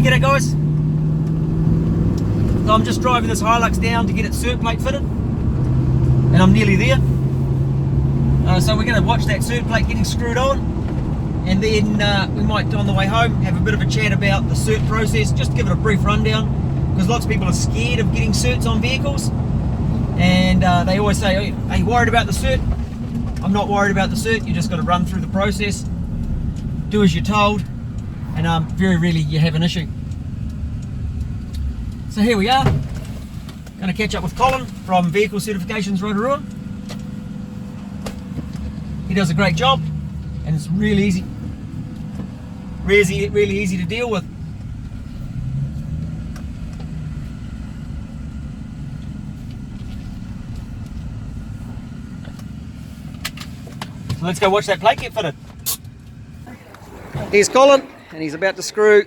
G'day guys. So I'm just driving this Hilux down to get its cert plate fitted, and I'm nearly there. So we're going to watch that cert plate getting screwed on, and then we might, on the way home, have a bit of a chat about the cert process, just give it a brief rundown, because lots of people are scared of getting certs on vehicles, and they always say, are you worried about the cert? I'm not worried about the cert. You just got to run through the process, do as you're told, and very rarely you have an issue. So here we are, going to catch up with Colin from Vehicle Certifications Rotorua. He does a great job, and it's really easy to deal with. So let's go watch that plate get fitted. Here's Colin, and he's about to screw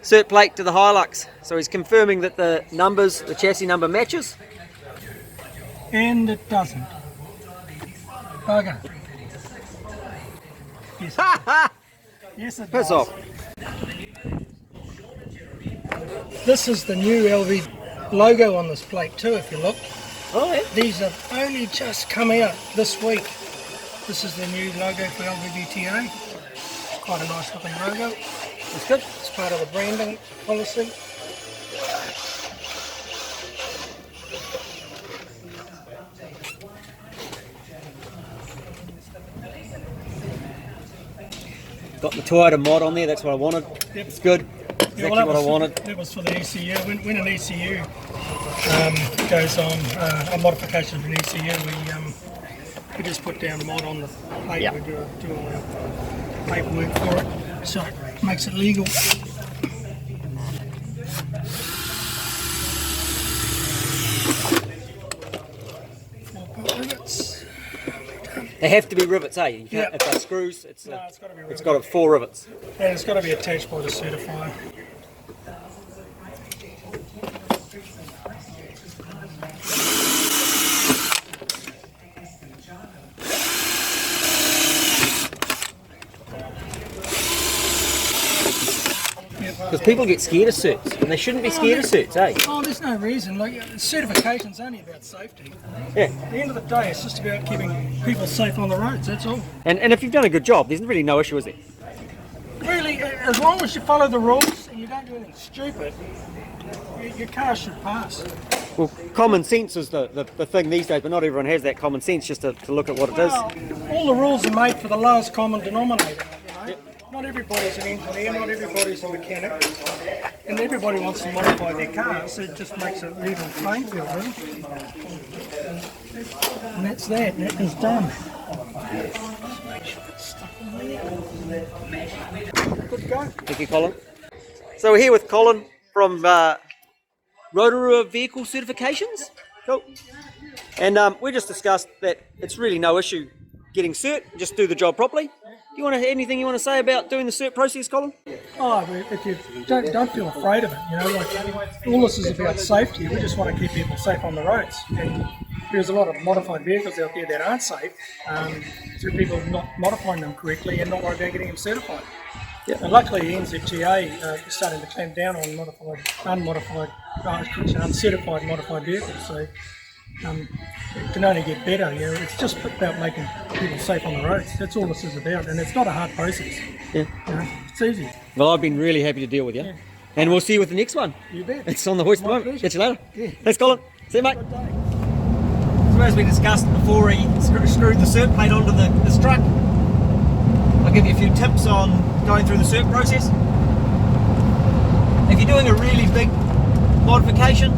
cert plate to the Hilux. So he's confirming that the numbers, the chassis number matches. And it doesn't. Bugger. Yes. Yes, it Piss does. off. This is the new LV logo on this plate too, if you look. Oh yeah. These have only just come out this week. This is the new logo for LVVTA. Quite a nice looking logo. That's good. It's part of the branding policy. Got the Toyota mod on there, that's what I wanted. Yep. It's good. Exactly what I wanted. That was for the ECU. When an ECU goes on, a modification of an ECU, we just put down mod on the plate. Yep. We do all our paperwork for it, so it makes it legal. They have to be rivets, eh? You can't, Yeah. if they're screws, It's got to be it's got 4 rivets. and it's got to be attached by the certifier. Because people get scared of certs, and they shouldn't be scared of certs, eh? Oh, there's no reason. Like, certification's only about safety. Yeah. At the end of the day, it's just about keeping people safe on the roads, that's all. And if you've done a good job, there's really no issue, is there? Really, as long as you follow the rules and you don't do anything stupid, your car should pass. Well, common sense is the thing these days, but not everyone has that common sense just to look at what it is. Well, all the rules are made for the lowest common denominator, you know. Yep. Not everybody's an engineer, not everybody's a mechanic, and everybody wants to modify their cars, so it just makes it level playing field, really. And that's that, that is done. Good go. Thank you, Colin. So we're here with Colin from Rotorua Vehicle Certifications. Cool. And we just discussed that it's really no issue getting cert, just do the job properly. Do you want to anything you want to say about doing the cert process, Colin? Oh, if you don't feel afraid of it, you know, like all this is about safety. We just want to keep people safe on the roads. And there's a lot of modified vehicles out there that aren't safe through people not modifying them correctly and not worried about getting them certified. Yep. And luckily, the NZTA is starting to clamp down on uncertified modified vehicles. So it can only get better. You know, it's just about making people safe on the roads. That's all this is about, and it's not a hard process. Yeah. You know, it's easy. Well, I've been really happy to deal with you. Yeah. And we'll see you with the next one. You bet. It's on the hoist My moment. pleasure. Catch you later. Yeah. Thanks, Colin. See you, mate. Good day. So as we discussed before he screwed the cert plate onto this truck, I'll give you a few tips on going through the cert process. If you're doing a really big modification,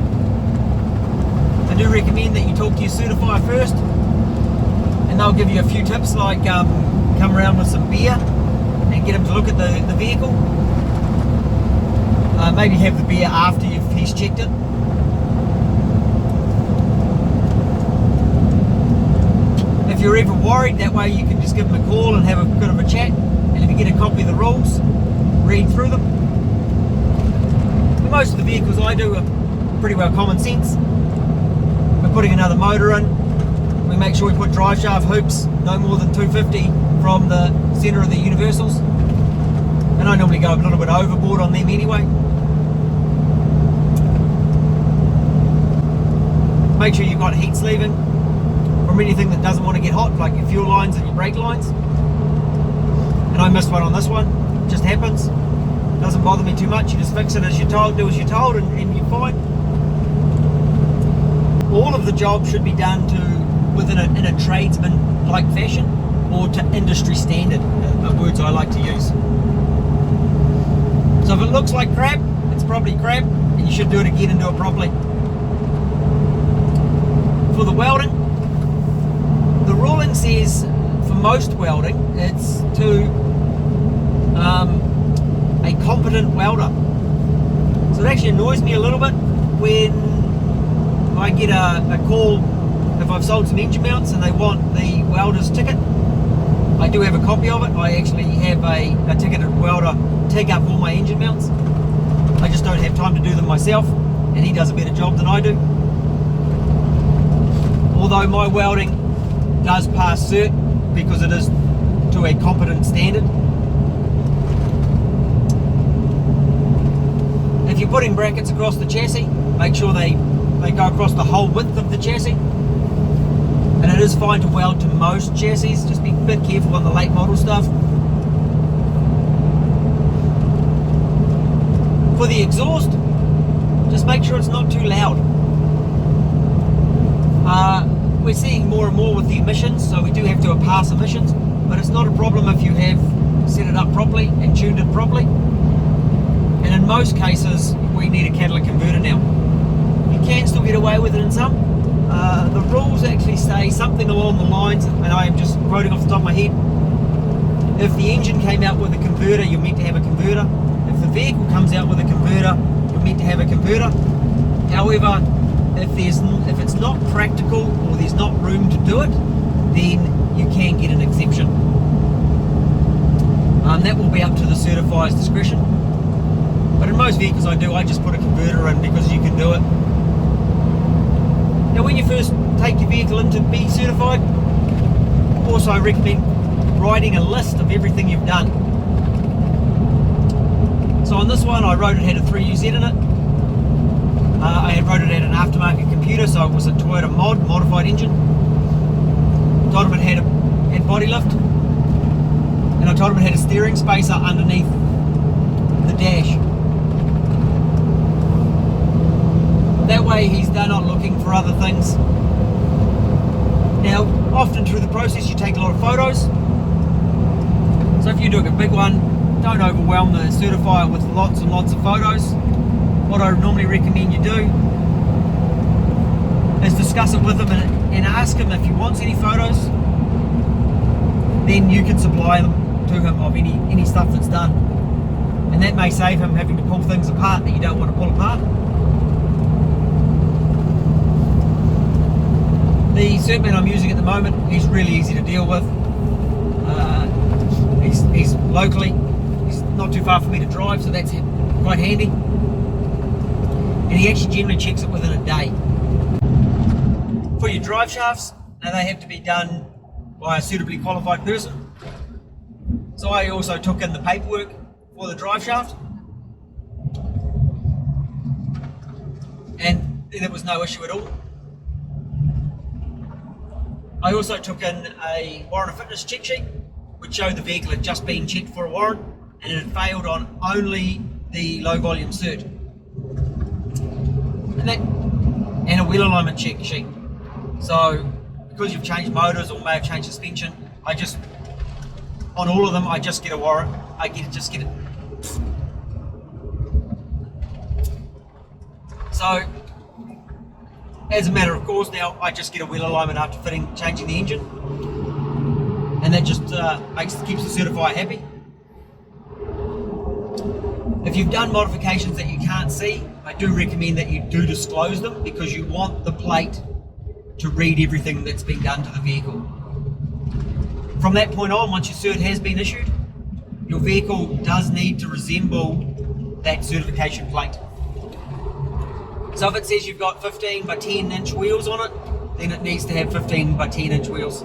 I do recommend that you talk to your certifier first, and they'll give you a few tips like come around with some beer and get him to look at the vehicle. Maybe have the beer after he's checked it. If you're ever worried, that way you can just give them a call and have a bit of a chat, and if you get a copy of the rules, read through them. Most of the vehicles I do are pretty well common sense. We're putting another motor in, we make sure we put drive shaft hoops no more than 250 from the centre of the universals, and I normally go a little bit overboard on them anyway. make sure you've got heat sleeving from anything that doesn't want to get hot, like your fuel lines and your brake lines. And I missed one on this one. It just happens. Doesn't bother me too much. You just fix it as you're told, do as you're told, and you're fine. All of the job should be done in a tradesman-like fashion, or to industry standard, are words I like to use. So if it looks like crap, it's probably crap, and you should do it again and do it properly. For the welding, the ruling says for most welding, it's to a competent welder. So it actually annoys me a little bit when I get a call if I've sold some engine mounts and they want the welder's ticket. I do have a copy of it. I actually have a ticketed welder take up all my engine mounts. I just don't have time to do them myself, and he does a better job than I do. Although my welding does pass cert because it is to a competent standard. If you're putting brackets across the chassis, make sure they go across the whole width of the chassis. And it is fine to weld to most chassis, just be a bit careful on the late model stuff. For the exhaust, just make sure it's not too loud. We're seeing more and more with the emissions, so we do have to pass emissions, but it's not a problem if you have set it up properly and tuned it properly. And in most cases, we need a catalytic converter now. You can still get away with it in some. The rules actually say something along the lines, and I am just quoting off the top of my head, if the engine came out with a converter, you're meant to have a converter. If the vehicle comes out with a converter, you're meant to have a converter. However, if it's not practical or there's not room to do it, then you can get an exemption. That will be up to the certifier's discretion. But in most vehicles I just put a converter in because you can do it. Now when you first take your vehicle in to be certified, also I recommend writing a list of everything you've done. So on this one I wrote it had a 3UZ in it. I wrote it had an aftermarket computer, so it was a Toyota modified engine. Told him it had body lift, and I told him it had a steering spacer underneath the dash. That way they're not looking for other things. Now, often through the process you take a lot of photos. So if you're doing a big one, don't overwhelm the certifier with lots and lots of photos. What I normally recommend you do is discuss it with him and ask him if he wants any photos. Then you can supply them to him of any stuff that's done. And that may save him having to pull things apart that you don't want to pull apart. The Certman I'm using at the moment, he's really easy to deal with. He's locally, he's not too far for me to drive, so that's quite handy. And he actually generally checks it within a day. For your drive shafts, now they have to be done by a suitably qualified person. So I also took in the paperwork for the drive shaft, and there was no issue at all. I also took in a warrant of fitness check sheet, which showed the vehicle had just been checked for a warrant, and it had failed on only the low volume cert. And a wheel alignment check sheet. So, because you've changed motors or may have changed suspension, on all of them, I just get a warrant. Just get it. So, as a matter of course, now I just get a wheel alignment after changing the engine, and that just keeps the certifier happy. If you've done modifications that you can't see, I do recommend that you do disclose them, because you want the plate to read everything that's been done to the vehicle. From that point on, once your cert has been issued, your vehicle does need to resemble that certification plate. So if it says you've got 15 by 10 inch wheels on it, then it needs to have 15 by 10 inch wheels.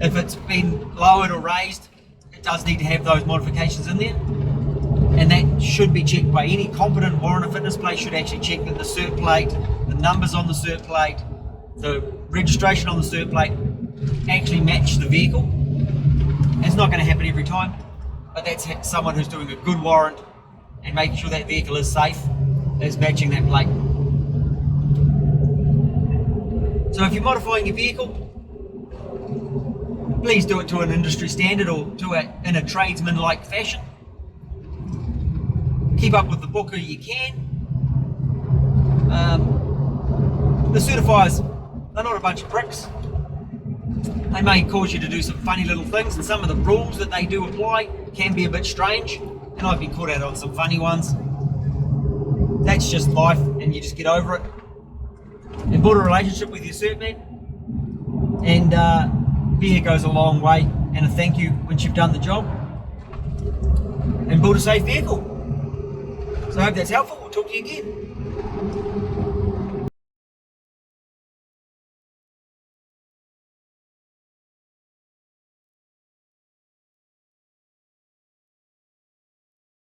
If it's been lowered or raised, it does need to have those modifications in there. And that should be checked by any competent warrant of fitness place. Should actually check that the cert plate, the numbers on the cert plate, the registration on the cert plate actually match the vehicle. It's not going to happen every time, but that's someone who's doing a good warrant and making sure that vehicle is safe, is matching that plate. So if you're modifying your vehicle, please do it to an industry standard or in a tradesman-like fashion. Keep up with the booker you can. The certifiers, they're not a bunch of pricks. They may cause you to do some funny little things, and some of the rules that they do apply can be a bit strange, and I've been caught out on some funny ones. That's just life, and you just get over it. And build a relationship with your cert man, and beer goes a long way, and a thank you once you've done the job. And build a safe vehicle. So I hope that's helpful. We'll talk to you again.